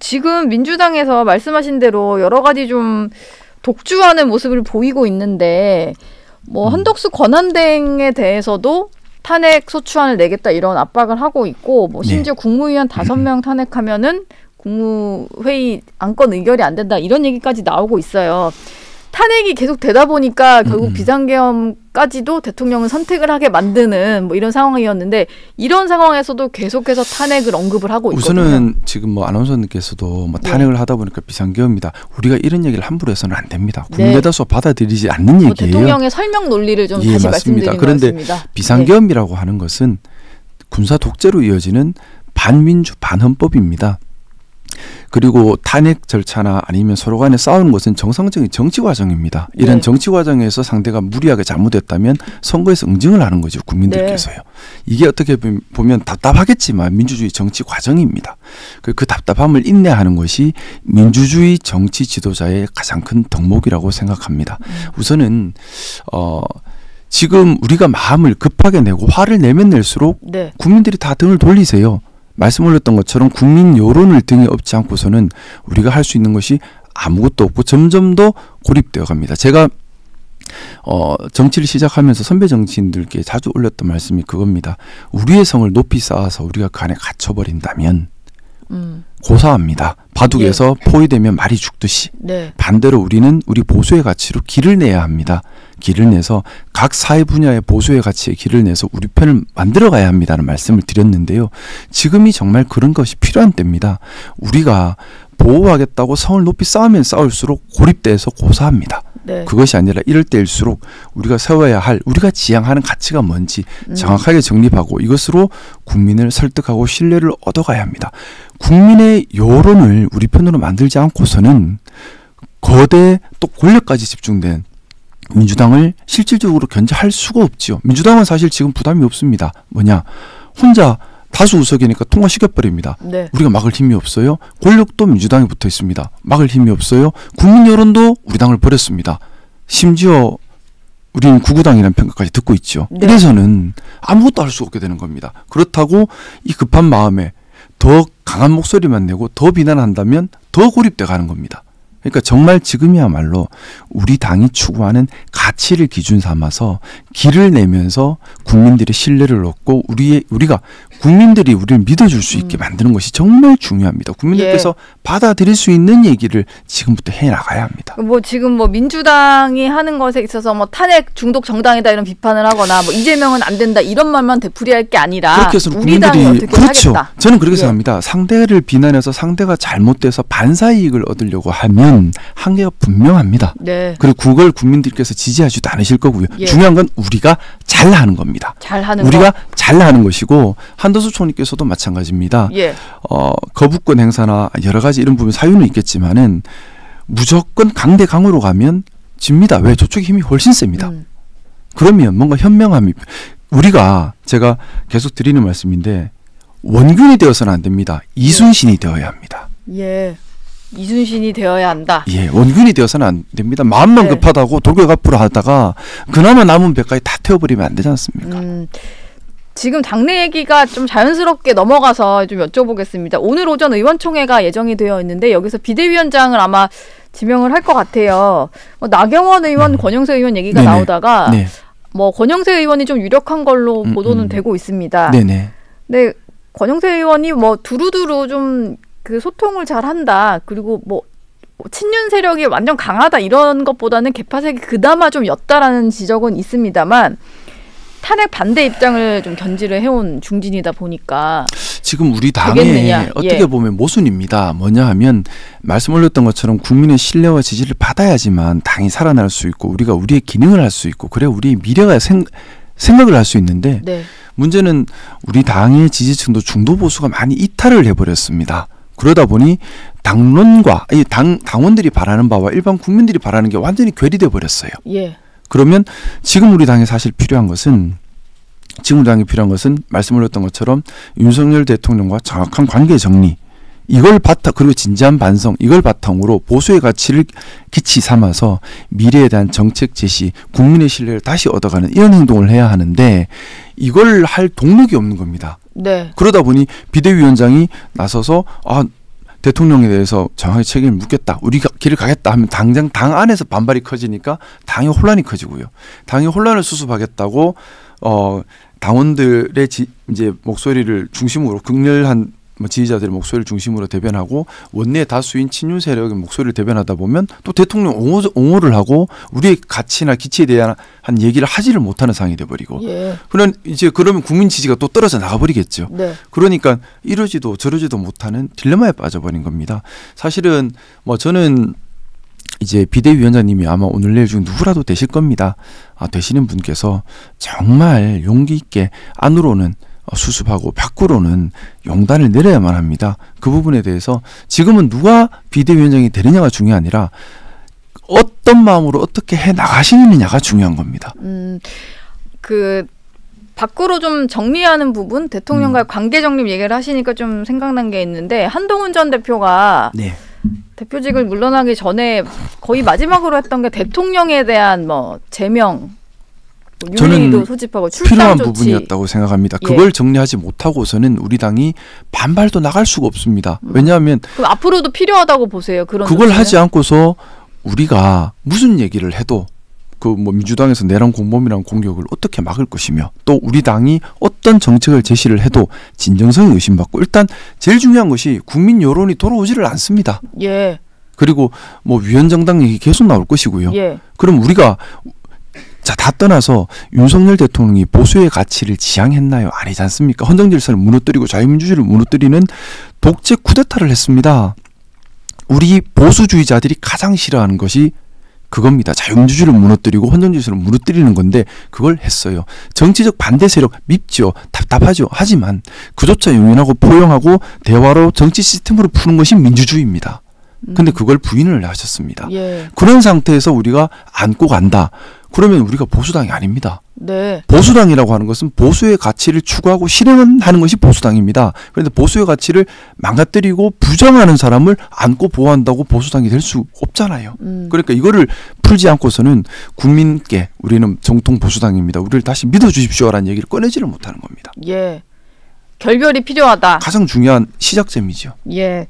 지금 민주당에서 말씀하신 대로 여러 가지 좀 독주하는 모습을 보이고 있는데 뭐 한덕수 권한대행에 대해서도 탄핵 소추안을 내겠다 이런 압박을 하고 있고 뭐 심지어 국무위원 5명 탄핵하면은 국무회의 안건 의결이 안 된다 이런 얘기까지 나오고 있어요. 탄핵이 계속 되다 보니까 결국 비상계엄까지도 대통령을 선택을 하게 만드는 뭐 이런 상황이었는데 이런 상황에서도 계속해서 탄핵을 언급을 하고 있거든요. 우선은 지금 뭐 아나운서님께서도 뭐 탄핵을 하다 보니까 비상계엄이다. 우리가 이런 얘기를 함부로 해서는 안 됩니다. 국민대다수 받아들이지 않는 얘기예요. 대통령의 설명 논리를 좀 다시 말씀드리는 것 같습니다. 그런데 비상계엄이라고 하는 것은 군사 독재로 이어지는 반민주 반헌법입니다. 그리고 탄핵 절차나 아니면 서로 간에 싸우는 것은 정상적인 정치 과정입니다. 이런 정치 과정에서 상대가 무리하게 잘못했다면 선거에서 응징을 하는 거죠. 국민들께서요. 이게 어떻게 보면 답답하겠지만 민주주의 정치 과정입니다. 그 답답함을 인내하는 것이 민주주의 정치 지도자의 가장 큰 덕목이라고 생각합니다. 우선은 지금 우리가 마음을 급하게 내고 화를 내면 낼수록 국민들이 다 등을 돌리세요. 말씀 올렸던 것처럼 국민 여론을 등에 업지 않고서는 우리가 할 수 있는 것이 아무것도 없고 점점 더 고립되어 갑니다. 제가 정치를 시작하면서 선배 정치인들께 자주 올렸던 말씀이 그겁니다. 우리의 성을 높이 쌓아서 우리가 그 안에 갇혀버린다면 고사합니다. 바둑에서 포위되면 말이 죽듯이 반대로 우리는 우리 보수의 가치로 길을 내야 합니다. 길을 내서 각 사회 분야의 보수의 가치에 길을 내서 우리 편을 만들어 가야 합니다는 말씀을 드렸는데요. 지금이 정말 그런 것이 필요한 때입니다. 우리가 보호하겠다고 성을 높이 쌓으면 쌓을수록 고립돼서 고사합니다. 그것이 아니라 이럴 때일수록 우리가 세워야 할 우리가 지향하는 가치가 뭔지 정확하게 정립하고 이것으로 국민을 설득하고 신뢰를 얻어가야 합니다. 국민의 여론을 우리 편으로 만들지 않고서는 거대 또 권력까지 집중된 민주당을 실질적으로 견제할 수가 없지요. 민주당은 사실 지금 부담이 없습니다. 뭐냐? 혼자 다수 의석이니까 통과시켜버립니다. 우리가 막을 힘이 없어요. 권력도 민주당에 붙어 있습니다. 막을 힘이 없어요. 국민 여론도 우리 당을 버렸습니다. 심지어 우리는 구구당이라는 평가까지 듣고 있죠. 이래서는 아무것도 할 수 없게 되는 겁니다. 그렇다고 이 급한 마음에 더 강한 목소리만 내고 더 비난한다면 더 고립돼 가는 겁니다. 그러니까 정말 지금이야말로 우리 당이 추구하는 가치를 기준 삼아서 길을 내면서 국민들의 신뢰를 얻고 우리가 국민들이 우리를 믿어줄 수 있게 만드는 것이 정말 중요합니다. 국민들께서 받아들일 수 있는 얘기를 지금부터 해나가야 합니다. 뭐 지금 뭐 민주당이 하는 것에 있어서 뭐 탄핵 중독 정당이다 이런 비판을 하거나 뭐 이재명은 안 된다 이런 말만 되풀이할 게 아니라 그렇게 해서 우리 당이 어떻게 하겠다. 저는 그렇게 생각합니다. 상대를 비난해서 상대가 잘못돼서 반사이익을 얻으려고 하면 한계가 분명합니다. 그리고 그걸 국민들께서 지지하지도 않으실 거고요. 중요한 건 우리가 잘하는 겁니다. 우리가 잘하는 것이고 한덕수 총리께서도 마찬가지입니다. 거부권 행사나 여러 가지 이런 부분 사유는 있겠지만은 무조건 강대강으로 가면 집니다. 왜? 저쪽의 힘이 훨씬 셉니다. 그러면 뭔가 현명함이 우리가 제가 계속 드리는 말씀인데 원균이 되어서는 안 됩니다. 이순신이 되어야 합니다. 이순신이 되어야 한다. 원균이 되어서는 안 됩니다. 마음만 급하다고 돌격앞으로 하다가 그나마 남은 배까지 다 태워버리면 안 되지 않습니까? 지금 당내 얘기가 좀 자연스럽게 넘어가서 좀 여쭤보겠습니다. 오늘 오전 의원총회가 예정이 되어 있는데 여기서 비대위원장을 아마 지명을 할 것 같아요. 나경원 의원, 권영세 의원 얘기가 나오다가 뭐 권영세 의원이 좀 유력한 걸로 보도는 되고 있습니다. 근데 권영세 의원이 뭐 두루두루 좀 그 소통을 잘한다. 그리고 뭐 친윤 세력이 완전 강하다 이런 것보다는 개파색이 그나마 좀 였다라는 지적은 있습니다만 탄핵 반대 입장을 좀 견지를 해온 중진이다 보니까 지금 우리 당의 어떻게 보면 모순입니다. 뭐냐 하면 말씀 올렸던 것처럼 국민의 신뢰와 지지를 받아야지만 당이 살아날 수 있고 우리가 우리의 기능을 할 수 있고 그래 우리의 미래가 생각을 할 수 있는데 문제는 우리 당의 지지층도 중도 보수가 많이 이탈을 해버렸습니다. 그러다 보니 당론과 당원들이 바라는 바와 일반 국민들이 바라는 게 완전히 괴리돼 버렸어요. 그러면 지금 우리 당에 사실 필요한 것은 말씀 올렸던 것처럼 윤석열 대통령과 정확한 관계 정리 이걸 그리고 진지한 반성 이걸 바탕으로 보수의 가치를 기치 삼아서 미래에 대한 정책 제시 국민의 신뢰를 다시 얻어가는 이런 행동을 해야 하는데 이걸 할 동력이 없는 겁니다. 그러다 보니 비대위원장이 나서서 대통령에 대해서 정확히 책임을 묻겠다. 우리가 길을 가겠다 하면 당장 당 안에서 반발이 커지니까 당의 혼란이 커지고요. 당이 혼란을 수습하겠다고 당원들의 이제 목소리를 중심으로 극렬한 지지자들의 목소리를 중심으로 대변하고 원내 다수인 친윤 세력의 목소리를 대변하다 보면 또 대통령 옹호를 하고 우리의 가치나 기치에 대한 얘기를 하지를 못하는 상황이 돼버리고 그러면 국민 지지가 또 떨어져 나가버리겠죠. 네. 그러니까 이러지도 저러지도 못하는 딜레마에 빠져버린 겁니다. 사실은 저는 이제 비대위원장님이 아마 오늘 내일 중 누구라도 되실 겁니다. 되시는 분께서 정말 용기 있게 안으로는 수습하고 밖으로는 용단을 내려야만 합니다. 그 부분에 대해서 지금은 누가 비대위원장이 되느냐가 중요한 아니라 어떤 마음으로 어떻게 해 나가시느냐가 중요한 겁니다. 밖으로 좀 정리하는 부분, 대통령과의 관계 정립 얘기를 하시니까 좀 생각난 게 있는데 한동훈 전 대표가 네. 대표직을 물러나기 전에 거의 마지막으로 했던 게 대통령에 대한 제명, 윤리도 소집하고 출당 필요한 조치. 부분이었다고 생각합니다. 그걸 정리하지 못하고서는 우리 당이 반발도 나갈 수가 없습니다. 왜냐하면 그럼 앞으로도 필요하다고 보세요. 그걸 조치는? 하지 않고서 우리가 무슨 얘기를 해도 민주당에서 내란 공범이라는 공격을 어떻게 막을 것이며 또 우리 당이 어떤 정책을 제시를 해도 진정성이 의심받고 일단 제일 중요한 것이 국민 여론이 돌아오지를 않습니다. 예. 그리고 위원정당 얘기 계속 나올 것이고요. 예. 그럼 우리가 다 떠나서 윤석열 대통령이 보수의 가치를 지향했나요? 아니지 않습니까? 헌정질서를 무너뜨리고 자유민주주의를 무너뜨리는 독재 쿠데타를 했습니다. 우리 보수주의자들이 가장 싫어하는 것이 그겁니다. 자유민주주의를 무너뜨리고 헌정질서를 무너뜨리는 건데 그걸 했어요. 정치적 반대 세력 밉죠. 답답하죠. 하지만 그조차 용인하고 포용하고 대화로 정치 시스템으로 푸는 것이 민주주의입니다. 근데 그걸 부인을 하셨습니다. 예. 그런 상태에서 우리가 안고 간다. 그러면 우리가 보수당이 아닙니다. 네. 보수당이라고 하는 것은 보수의 가치를 추구하고 실행하는 것이 보수당입니다. 그런데 보수의 가치를 망가뜨리고 부정하는 사람을 안고 보호한다고 보수당이 될 수 없잖아요. 그러니까 이거를 풀지 않고서는 국민께 우리는 정통 보수당입니다. 우리를 다시 믿어주십시오라는 얘기를 꺼내지를 못하는 겁니다. 예. 결별이 필요하다. 가장 중요한 시작점이죠. 예.